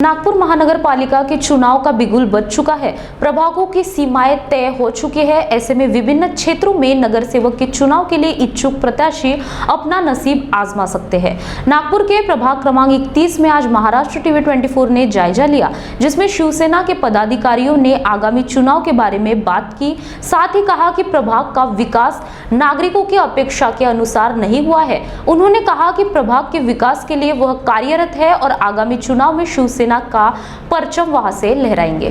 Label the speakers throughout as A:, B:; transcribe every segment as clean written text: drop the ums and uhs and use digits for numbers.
A: नागपुर महानगर पालिका के चुनाव का बिगुल बज चुका है। प्रभागों की सीमाएं तय हो चुकी है। ऐसे में विभिन्न क्षेत्रों में नगर सेवक के चुनाव के लिए इच्छुक प्रत्याशी अपना नसीब आजमा सकते हैं। नागपुर के प्रभाग क्रमांक 31 में आज महाराष्ट्र टीवी 24 ने जायजा लिया, जिसमें शिवसेना के पदाधिकारियों ने आगामी चुनाव के बारे में बात की। साथ ही कहा कि प्रभाग का विकास नागरिकों की अपेक्षा के अनुसार नहीं हुआ है। उन्होंने कहा कि प्रभाग के विकास के लिए वह कार्यरत है और आगामी चुनाव में शिवसेना का परचम वहां से लहराएंगे।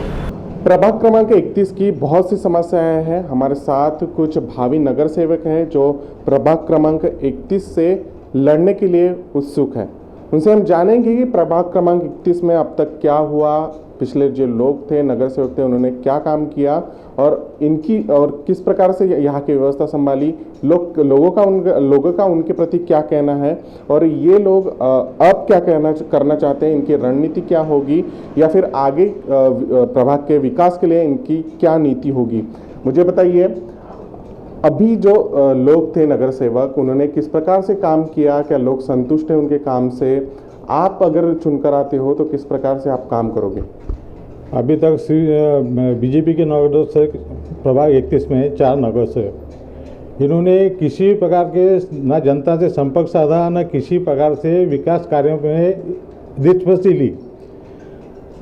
B: प्रभाग क्रमांक 31 की बहुत सी समस्याएं हैं। हमारे साथ कुछ भावी नगर सेवक हैं जो प्रभाग क्रमांक 31 से लड़ने के लिए उत्सुक हैं। उनसे हम जानेंगे कि प्रभाग क्रमांक 31 में अब तक क्या हुआ, पिछले जो लोग थे, नगर सेवक थे, उन्होंने क्या काम किया और किस प्रकार से यहाँ की व्यवस्था संभाली, लोगों का उनके प्रति क्या कहना है और ये लोग अब क्या करना चाहते हैं, इनकी रणनीति क्या होगी या फिर आगे प्रभाग के विकास के लिए इनकी क्या नीति होगी। मुझे बताइए, अभी जो लोग थे नगर सेवक, उन्होंने किस प्रकार से काम किया, क्या लोग संतुष्ट हैं उनके काम से? आप अगर चुनकर आते हो तो किस प्रकार से आप काम करोगे?
C: अभी तक बीजेपी के नगर से प्रभाग 31 में 4 नगर से इन्होंने किसी प्रकार के न जनता से संपर्क साधा, न किसी प्रकार से विकास कार्यों में दिलचस्पी ली।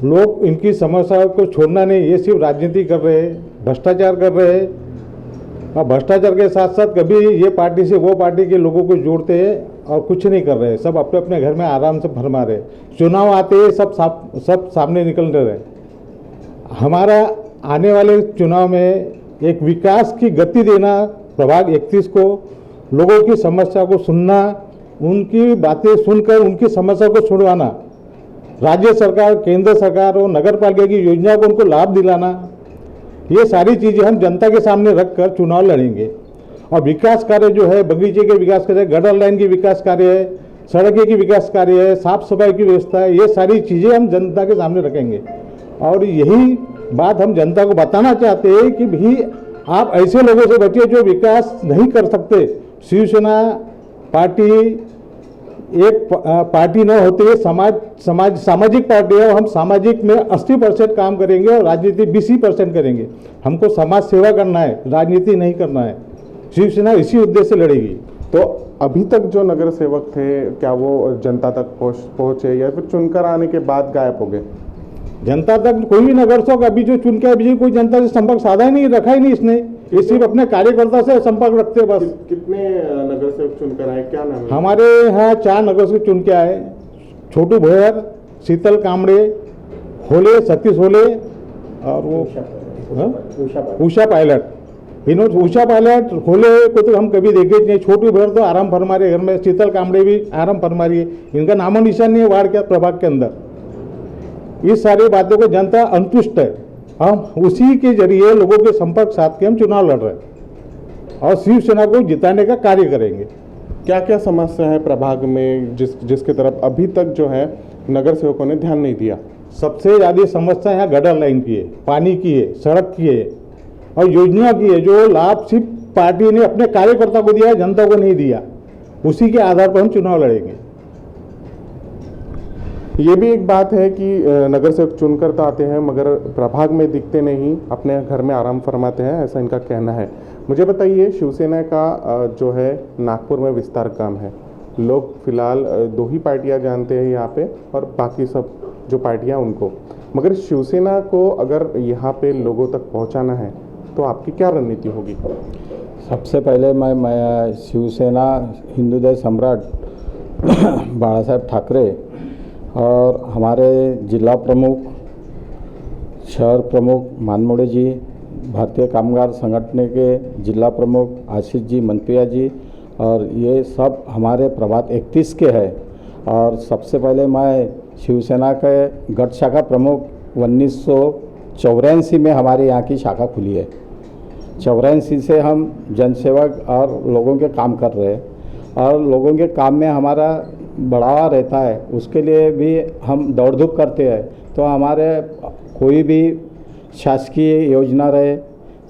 C: लोग इनकी समस्याओं को छोड़ना नहीं, ये सिर्फ राजनीति कर रहे हैं, भ्रष्टाचार कर रहे हैं और भ्रष्टाचार के साथ साथ कभी ये पार्टी से वो पार्टी के लोगों को जोड़ते हैं और कुछ नहीं कर रहे। सब अपने अपने घर में आराम से फरमा रहे। चुनाव आते ही सब सामने निकल रहे। हमारा आने वाले चुनाव में एक विकास की गति देना, प्रभाग 31 को लोगों की समस्या को सुनना, उनकी बातें सुनकर उनकी समस्या को छुड़वाना, राज्य सरकार, केंद्र सरकार और नगर पालिका की योजना को उनको लाभ दिलाना, ये सारी चीज़ें हम जनता के सामने रखकर चुनाव लड़ेंगे। और विकास कार्य जो है, बगीचे के विकास कार्य, गटर लाइन की विकास कार्य है, सड़कें की विकास कार्य है, साफ सफाई की व्यवस्था है, ये सारी चीज़ें हम जनता के सामने रखेंगे। और यही बात हम जनता को बताना चाहते हैं कि भी आप ऐसे लोगों से बचिए जो विकास नहीं कर सकते। शिवसेना पार्टी एक पार्टी न होते हुए सामाजिक पार्टी है। हम सामाजिक में 80% काम करेंगे और राजनीति 20% करेंगे। हमको समाज सेवा करना है, राजनीति नहीं करना है। शिवसेना इसी उद्देश्य से लड़ेगी।
B: तो अभी तक जो नगर सेवक थे, क्या वो जनता तक पहुंचे या फिर चुनकर आने के बाद गायब हो गए?
C: जनता तक कोई भी नगर सेवक अभी जो चुन के अभी कोई जनता से संपर्क साधा ही नहीं, रखा ही नहीं इसने। ये सिर्फ अपने कार्यकर्ता से संपर्क रखते हैं बस।
B: कितने नगर सेवक चुनकर आए, क्या नाम है?
C: हमारे यहाँ 4 नगर सेवक चुन के आए। छोटू भोयर, शीतल कामड़े, होले, सतीश होले और वो उषा पायलट। इन्होंने उषा पायलट, होले को तो हम कभी देखे नहीं। छोटू भोयर तो आराम फरमा रहे घर में, शीतल कामड़े भी आराम फरमा रही है। इनका नामो निशान नहीं है वार्ड के प्रभाग के अंदर। इस सारी बातों को जनता अंतुष्ट है। हम उसी के जरिए लोगों के संपर्क साध के हम चुनाव लड़ रहे हैं और शिवसेना को जिताने का कार्य करेंगे।
B: क्या क्या समस्या है प्रभाग में जिसके तरफ अभी तक जो है नगर सेवकों ने ध्यान नहीं दिया?
C: सबसे ज़्यादा समस्या यहाँ गटर लाइन की है, पानी की है, सड़क की है और योजना की है। जो लाभ सिर्फ पार्टी ने अपने कार्यकर्ता को दिया है, जनता को नहीं दिया। उसी के आधार पर हम चुनाव लड़ेंगे।
B: ये भी एक बात है कि नगर सेवक चुनकर तो आते हैं मगर प्रभाग में दिखते नहीं, अपने घर में आराम फरमाते हैं, ऐसा इनका कहना है। मुझे बताइए, शिवसेना का जो है नागपुर में विस्तार कम है। लोग फिलहाल 2 ही पार्टियां जानते हैं यहाँ पे और बाकी सब जो पार्टियां उनको, मगर शिवसेना को अगर यहाँ पे लोगों तक पहुँचाना है तो आपकी क्या रणनीति होगी?
D: सबसे पहले मैं शिवसेना हिंदुदय सम्राट बाला साहेब ठाकरे और हमारे जिला प्रमुख, शहर प्रमुख मानमोड़े जी, भारतीय कामगार संगठन के जिला प्रमुख आशीष जी मनपिया जी और ये सब हमारे प्रभाग 31 के हैं। और सबसे पहले मैं शिवसेना के गढ़ शाखा प्रमुख 1984 में हमारे यहाँ की शाखा खुली है। 84 से हम जनसेवक और लोगों के काम कर रहे हैं और लोगों के काम में हमारा बढ़ावा रहता है। उसके लिए भी हम दौड़ धूप करते हैं। तो हमारे कोई भी शासकीय योजना रहे,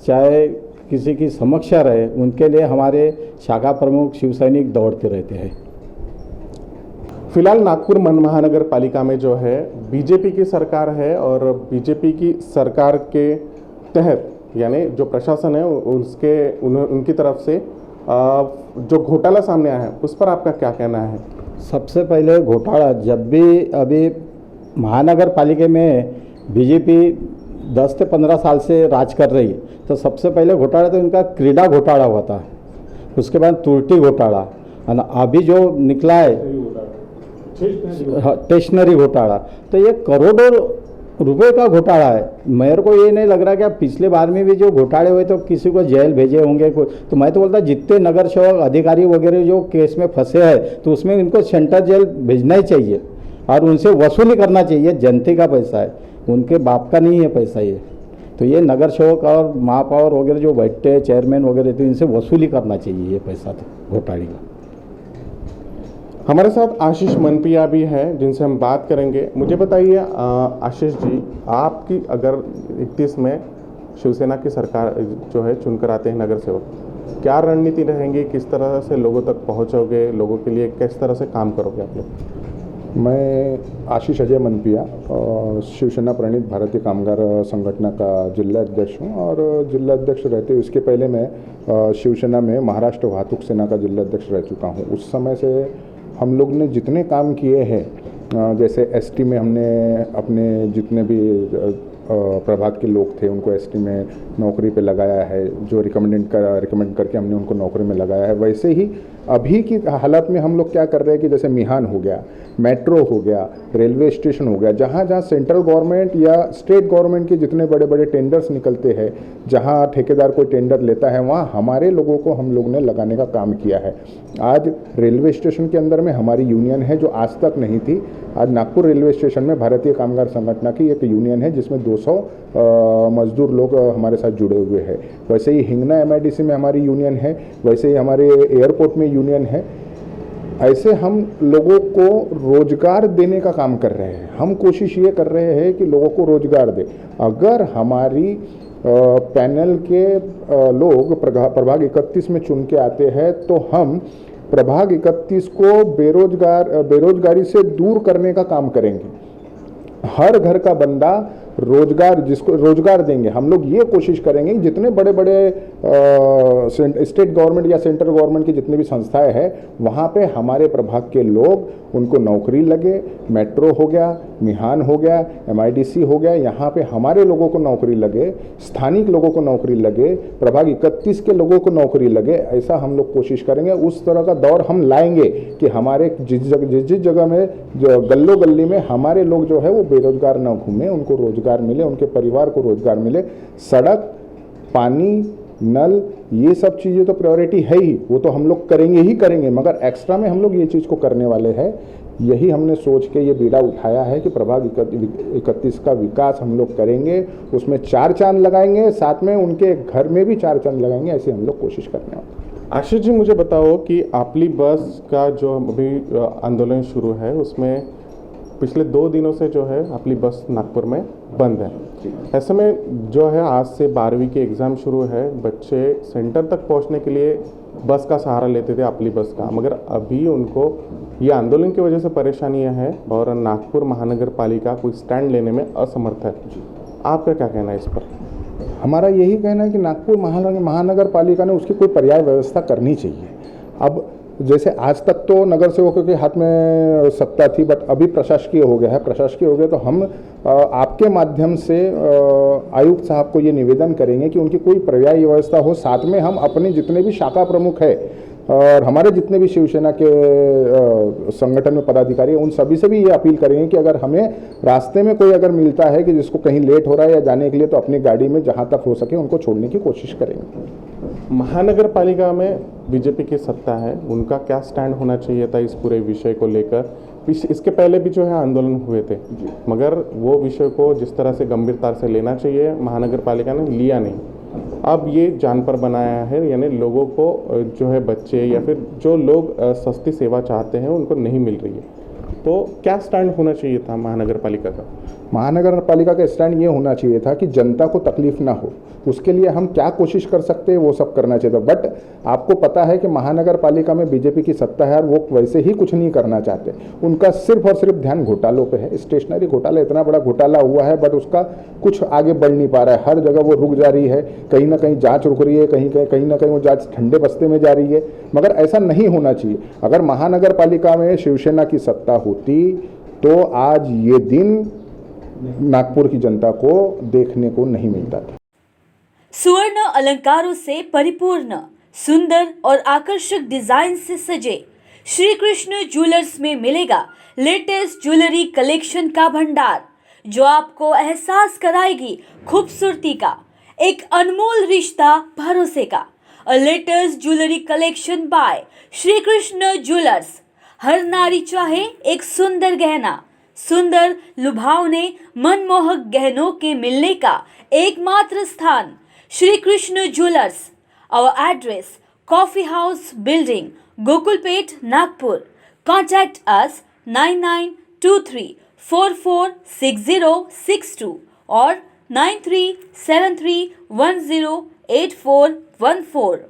D: चाहे किसी की समस्या रहे, उनके लिए हमारे शाखा प्रमुख शिव सैनिक दौड़ते रहते हैं।
B: फिलहाल नागपुर महानगर पालिका में जो है बीजेपी की सरकार है और बीजेपी की सरकार के तहत यानी जो प्रशासन है उनकी तरफ से जो घोटाला सामने आया है उस पर आपका क्या कहना है?
D: सबसे पहले घोटाला जब भी अभी महानगर पालिका में बीजेपी 10 से 15 साल से राज कर रही, तो सबसे पहले घोटाला तो इनका क्रीडा घोटाला हुआ था, उसके बाद तुर्टी घोटाला, और अभी जो निकला है स्टेशनरी घोटाला, तो ये करोड़ों रुपए का घोटाला है। मेरे को ये नहीं लग रहा कि आप पिछले बार में भी जो घोटाले हुए तो किसी को जेल भेजे होंगे तो मैं तो बोलता जितने नगर सेवक अधिकारी वगैरह जो केस में फंसे हैं तो उसमें इनको सेंट्रल जेल भेजना ही चाहिए और उनसे वसूली करना चाहिए। जनता का पैसा है, उनके बाप का नहीं है पैसा ये। तो ये नगर सेवक और महापौर वगैरह जो बैठते हैं चेयरमैन वगैरह, तो इनसे वसूली करना चाहिए ये पैसा तो घोटाले का।
B: हमारे साथ आशीष मनपिया भी हैं जिनसे हम बात करेंगे। मुझे बताइए आशीष जी, आपकी अगर 31 में शिवसेना की सरकार जो है चुनकर आते हैं नगर सेवक, क्या रणनीति रहेंगी, किस तरह से लोगों तक पहुंचोगे, लोगों के लिए किस तरह से काम करोगे आप लोग?
E: मैं आशीष अजय मनपिया शिवसेना प्रणीत भारतीय कामगार संगठन का जिला अध्यक्ष हूँ और जिला अध्यक्ष रहते हुए इसके पहले मैं शिवसेना में महाराष्ट्र वाहतुक सेना का जिला अध्यक्ष रह चुका हूँ। उस समय से हम लोग ने जितने काम किए हैं, जैसे एसटी में हमने अपने जितने भी प्रभाग के लोग थे उनको एसटी में नौकरी पे लगाया है, जो रिकमेंड करके हमने उनको नौकरी में लगाया है। वैसे ही अभी की हालत में हम लोग क्या कर रहे हैं कि जैसे मिहान हो गया, मेट्रो हो गया, रेलवे स्टेशन हो गया, जहाँ जहाँ सेंट्रल गवर्नमेंट या स्टेट गवर्नमेंट के जितने बड़े बड़े टेंडर्स निकलते हैं, जहाँ ठेकेदार कोई टेंडर लेता है, वहाँ हमारे लोगों को हम लोग ने लगाने का काम किया है। आज रेलवे स्टेशन के अंदर में हमारी यूनियन है जो आज तक नहीं थी। आज नागपुर रेलवे स्टेशन में भारतीय कामगार संगठन की एक यूनियन है जिसमें 200 मजदूर लोग हमारे साथ जुड़े हुए हैं। वैसे ही हिंगना MIDC में हमारी यूनियन है, वैसे ही हमारे एयरपोर्ट में यूनियन है। ऐसे हम लोगों को रोजगार देने का काम कर रहे हैं। हम कोशिश ये कर रहे हैं कि लोगों को रोजगार दे। अगर हमारी पैनल के लोग प्रभाग 31 में चुन के आते हैं तो हम प्रभाग 31 को बेरोजगारी से दूर करने का काम करेंगे। हर घर का बंदा जिसको रोजगार देंगे। हम लोग ये कोशिश करेंगे कि जितने बड़े बड़े स्टेट गवर्नमेंट या सेंट्रल गवर्नमेंट की जितनी भी संस्थाएं हैं वहाँ पे हमारे प्रभाग के लोग उनको नौकरी लगे। मेट्रो हो गया, मिहान हो गया, MIDC हो गया, यहाँ पे हमारे लोगों को नौकरी लगे, स्थानिक लोगों को नौकरी लगे, प्रभाग 31 के लोगों को नौकरी लगे। ऐसा हम लोग कोशिश करेंगे। उस तरह का दौर हम लाएंगे कि हमारे जिस जगह में जो गल्लो गली में हमारे लोग जो है वो बेरोजगार न घूमें, उनको रोजगार मिले, उनके परिवार को रोजगार मिले। सड़क, पानी, नल, ये सब चीज़ें तो प्रायोरिटी है ही, वो तो हम लोग करेंगे ही करेंगे, मगर एक्स्ट्रा में हम लोग ये चीज़ को करने वाले हैं। यही हमने सोच के ये बीड़ा उठाया है कि प्रभाग 31 का विकास हम लोग करेंगे, उसमें 4 चांद लगाएंगे, साथ में उनके घर में भी 4 चांद लगाएंगे। ऐसे हम लोग कोशिश करने वाले।
B: आशीष जी, मुझे बताओ कि आपली बस का जो अभी आंदोलन शुरू है उसमें पिछले 2 दिनों से जो है आपली बस नागपुर में बंद है। ऐसे में जो है आज से 12वीं के एग्ज़ाम शुरू है, बच्चे सेंटर तक पहुंचने के लिए बस का सहारा लेते थे आपली बस का, मगर अभी उनको ये आंदोलन की वजह से परेशानियां हैं और नागपुर महानगर पालिका कोई स्टैंड लेने में असमर्थ है। आपका क्या कहना है इस पर?
E: हमारा यही कहना है कि नागपुर महानगर पालिका ने उसकी कोई पर्याय व्यवस्था करनी चाहिए। अब जैसे आज तक तो नगर सेवकों के हाथ में सत्ता थी, बट अभी प्रशासकीय हो गया है। प्रशासकीय हो गया तो हम आपके माध्यम से आयुक्त साहब को ये निवेदन करेंगे कि उनकी कोई पर्याय व्यवस्था हो। साथ में हम अपने जितने भी शाखा प्रमुख है और हमारे जितने भी शिवसेना के संगठन में पदाधिकारी हैं, उन सभी से भी ये अपील करेंगे कि अगर हमें रास्ते में कोई अगर मिलता है कि जिसको कहीं लेट हो रहा है या जाने के लिए, तो अपनी गाड़ी में जहाँ तक हो सके उनको छोड़ने की कोशिश करेंगे।
B: महानगर पालिका में बीजेपी की सत्ता है, उनका क्या स्टैंड होना चाहिए था इस पूरे विषय को लेकर? इसके पहले भी जो है आंदोलन हुए थे, मगर वो विषय को जिस तरह से गंभीरता से लेना चाहिए महानगर पालिका ने लिया नहीं। अब ये जान पर बनाया है, यानी लोगों को जो है बच्चे या फिर जो लोग सस्ती सेवा चाहते हैं उनको नहीं मिल रही है। तो क्या स्टैंड होना चाहिए था महानगर पालिका का?
E: महानगर पालिका का स्टैंड ये होना चाहिए था कि जनता को तकलीफ ना हो, उसके लिए हम क्या कोशिश कर सकते हैं वो सब करना चाहिए था। बट आपको पता है कि महानगर पालिका में बीजेपी की सत्ता है और वो वैसे ही कुछ नहीं करना चाहते। उनका सिर्फ और सिर्फ ध्यान घोटालों पे है। स्टेशनरी घोटाला इतना बड़ा घोटाला हुआ है, बट उसका कुछ आगे बढ़ नहीं पा रहा है। हर जगह वो रुक जा रही है, कहीं ना कहीं जांच रुक रही है, कहीं ना कहीं वो जांच ठंडे बस्ते में जा रही है। मगर ऐसा नहीं होना चाहिए। अगर महानगर पालिका में शिवसेना की सत्ता होती तो आज ये दिन नागपुर की जनता को देखने को नहीं मिलता था।
F: सुवर्ण अलंकारों से परिपूर्ण, सुंदर और आकर्षक डिजाइन से सजे श्री कृष्ण ज्वेलर्स में मिलेगा लेटेस्ट ज्वेलरी कलेक्शन का भंडार, जो आपको एहसास कराएगी खूबसूरती का एक अनमोल रिश्ता भरोसे का। A latest jewellery collection by Shri Krishna jewellers. हर नारी चाहे एक सुंदर गहना, सुंदर लुभावने मनमोहक गहनों के मिलने का एकमात्र स्थान Shri Krishna jewellers. Our address coffee house building, Gokulpeth, Nagpur. Contact us 9923446062 और 9373108414।